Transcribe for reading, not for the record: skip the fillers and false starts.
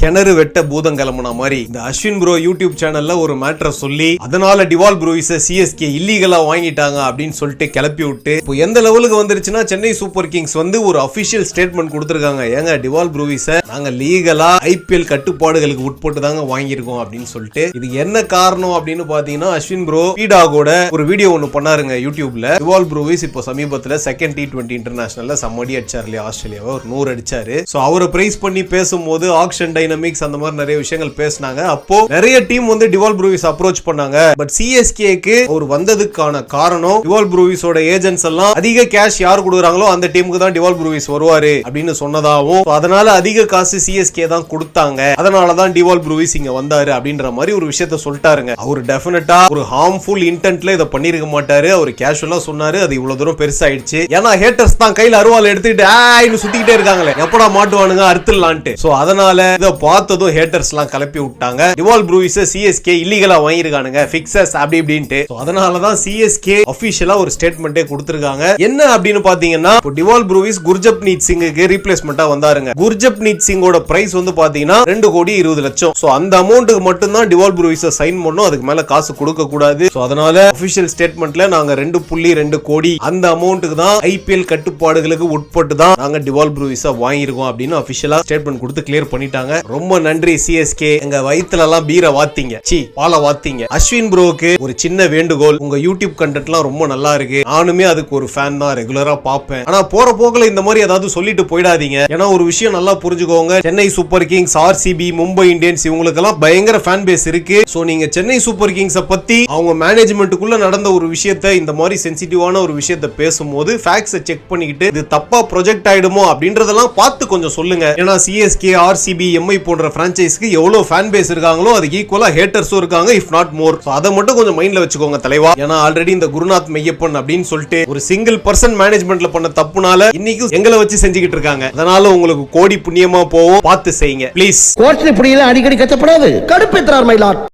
கிணறு வெட்ட பூதம் கிளம்புன மாதிரி இந்த அஸ்வின் ப்ரோ யூடியூப் சேனல்ல ஒரு மேட்டரை சொல்லி அதனால டிவால் ப்ரூவிஸை சிஎஸ்கே இல்லீகலா வாங்கிட்டாங்க அப்படின்னு சொல்லிட்டு கிளப்பி விட்டு இப்போ எந்த லெவலுக்கு வந்துருச்சுன்னா சென்னை சூப்பர் கிங்ஸ் வந்து ஒரு அபிஷியல் ஸ்டேட்மெண்ட் கொடுத்திருக்காங்க. ஏங்க டிவால் ப்ரூவிஸை நாங்க லீகலா ஐபிஎல் கட்டுப்பாடுகளுக்கு உட்பட்டு தாங்க வாங்கியிருக்கோம் அப்படின்னு சொல்லிட்டு. இது என்ன காரணம் அப்படின்னு பாத்தீங்கன்னா அஸ்வின் ப்ரோ பீடாகோட ஒரு வீடியோ ஒன்னு பண்ணாருங்க யூடியூப்ல. டிவால் ப்ரூவிஸ் இப்போ சமீபத்துல செகண்ட் T20 இன்டர்நேஷனல்ல சம்மடி அடிச்சாரு இல்லையா, ஆஸ்திரேலியாவை ஒரு 100 அடிச்சாரு. சோ அவரை பிரைஸ் பண்ணி பேசும்போது ஆக்ஷன் டைனமிக்ஸ் அந்த மாதிரி நிறைய விஷயங்கள் பேசினாங்க. அப்போ நிறைய டீம் வந்து டிவால் ப்ரூவிஸ் அப்ரோச் பண்ணாங்க. பட் சிஎஸ்கேக்கு ஒரு வந்ததுக்கான காரணம் டிவால் ப்ரூவிஸோட ஏஜென்ட்ஸ் எல்லாம் அதிக கேஷ் யார் கொடுக்குறாங்களோ அந்த டீமுக்கு தான் டிவால் ப்ரூவிஸ் வருவாரு அப்படின்னு சொன்னதாகவும், அதனால அதிக காசு சிஎஸ்கே தான் கொடுத்தாங்க, அதனால தான் டிவால் ப்ரூவிஸ் இங்க வந்தாரு அப்படின்ற மாதிரி ஒரு விஷயத்த சொல்லிட்டாருங்க. அவர் டெஃபினட்டா ஒரு ஹார்ம்ஃபுல் இன்டென்ட்ல இதை பண்ணிருக்க மாட்டாரு. அவர் கேஷுவலா சொன்னாரு. அது இவ்வளவு தூரம் பெருசாயிடுச்சு. ஏன்னா ஹேட்டர்ஸ் தான் கையில அருவாள் எடுத்துக்கிட்டு சுத்திக்கிட்டே இருக்காங்களே, எப்படா மாட்டுவானுங்க அறுத்துலான்ட்டு. சோ அதனால இதை பார்த்ததும் ஹேட்டர்ஸ் எல்லாம் கிளப்பி விட்டாங்க. டிவால் ப்ரூவிஸ் சிஎஸ்கே இல்லீகலா வாங்கிருக்கானுங்க பிக்சர்ஸ் அப்படி இப்படின்ட்டு. அதனாலதான் சிஎஸ்கே அபிஷியலா ஒரு ஸ்டேட்மெண்டே கொடுத்திருக்காங்க. என்ன அப்படின்னு பாத்தீங்கன்னா டிவால் ப்ரூவிஸ் குர்ஜப்னீத் சிங்குக்கு ரீப்ளேஸ்மெண்டா வந்தாருங்க. குர்ஜப்னீத் சிங்கோட பிரைஸ் வந்து பாத்தீங்கன்னா 2,20,00,000. சோ அந்த அமௌண்ட்டுக்கு மட்டும் தான் டிவால் ப்ரூவிஸ் சைன் பண்ணும், அதுக்கு மேல காசு கொடுக்க கூடாது. சோ அதனால அபிஷியல் ஸ்டேட்மெண்ட்ல நாங்க 2.2 கோடி அந்த அமௌண்ட்டுக்கு தான் ஐபிஎல் கட்டுப்பாடுகளுக்கு உட்பட்டு தான் நாங்க டிவால் ப்ரூவிஸ் வாங்கியிருக்கோம் அப்படின்னு அபிஷியலா ஸ்டேட்மெண்ட் கொடுத்து கிளியர் பண்ணிட்டாங்க. ரொம்ப நன்றி சிஎஸ்கே, எங்க வயித்துல எல்லாம் பீரை வாத்தீங்க, பாலை வாத்தீங்க. அஸ்வின் ப்ரோக்கு ஒரு சின்ன வேண்டுகோள், உங்க யூடியூப் கண்டென்ட்லாம் ரொம்ப நல்லா இருக்கு, நானுமே அதுக்கு ஒரு ஃபேன் தான், ரெகுலரா பாப்பேன். ஆனா போற போக்குல இந்த மாதிரி ஏதாவது சொல்லிட்டு போயிடாதீங்க. ஏன்னா ஒரு விஷயம் நல்லா புரிஞ்சுக்கோங்க, Chennai super Kings, RCB, Mumbai Indians இவங்களுக்கு எல்லாம் பயங்கர ஃபேன் பேஸ் இருக்கு. சோ நீங்க சென்னை சூப்பர் கிங்ஸை பத்தி அவங்க மேனேஜ்மெண்ட்டுக்குள்ள நடந்த ஒரு விஷயத்தை இந்த மாதிரி சென்சிட்டிவான ஒரு விஷயத்தை பேசும்போது ஃபேக்ட்ஸை செக் பண்ணிக்கிட்டு இது தப்பா ப்ரொஜெக்ட் ஆயிடுமோ அப்படின்றதெல்லாம் பார்த்து கொஞ்சம் சொல்லுங்க. ஏன்னா சிஎஸ்கே, ஆர்சிபி, எம்ஐ போன்ற பிரான்சைஸ்க்கு எவ்வளவு ஃபேன் பேஸ் இருக்காங்களோ அதுக்கு ஈக்குவலா ஹேட்டர்ஸும் இருக்காங்க, இஃப் நாட் மோர். அதை மட்டும் கொஞ்சம் மைண்ட்ல வச்சுக்கோங்க தலைவா. ஏன்னா ஆல்ரெடி இந்த குருநாத் மெய்யப்பன் அப்படின்னு சொல்லிட்டு ஒரு சிங்கிள் பர்சன் மேனேஜ்மெண்ட்ல பண்ண தப்புனால இன்னைக்கு எங்களை வச்சு செஞ்சுக்கிட்டு இருக்காங்க. அதனால உங்களுக்கு கோடி புண்ணியமா போவோம், பார்த்து செய்யுங்க ப்ளீஸ். கோர்ட்ல இப்படி எல்லாம் அடிக்கடி கச்சப்படாது, கடுப்பேத்துறார் மை லார்ட்.